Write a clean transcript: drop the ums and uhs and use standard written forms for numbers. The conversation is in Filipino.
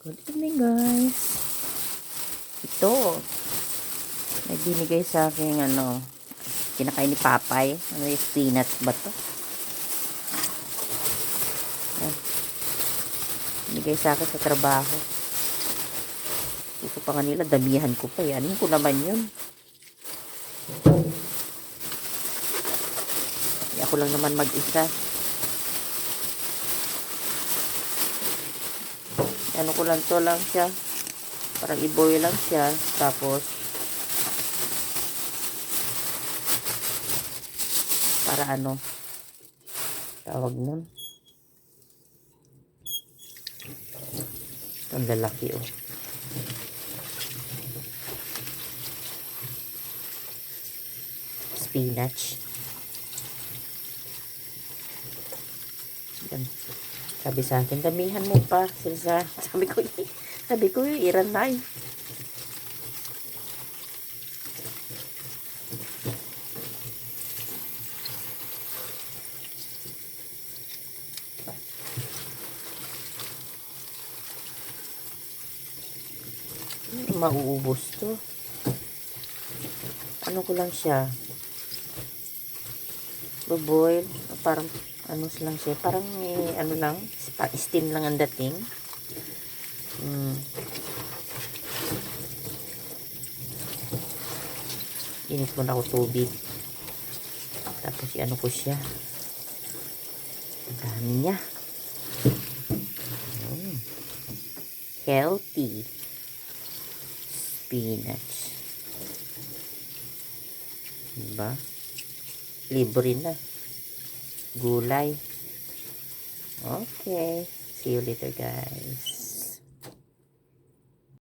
Good evening, guys. Ito, may binigay sa akin, kinakain ni Papay. Ano yung peanuts ba to? Yan. Binigay sa akin sa trabaho. Ito pa nga nila, damihan ko pa. Anin ko naman yun. Ako lang naman mag-isa. Ano ko lang to lang siya. Parang i-boil lang siya. Tapos, para tawag nun. Ang lalaki, oh. Spinach. Yan. Sabi sa akin, damihan mo pa. Sabi ko, iran na eh. Mauubos to. Ano ko lang siya. Boil. Parang lang siya. Parang lang. Steam lang ang dating. Init mo na ako tubig. Tapos ko siya. Ang dami niya. Healthy. Spinach. Diba? Libre na. Gulay. Okay. See you later, guys.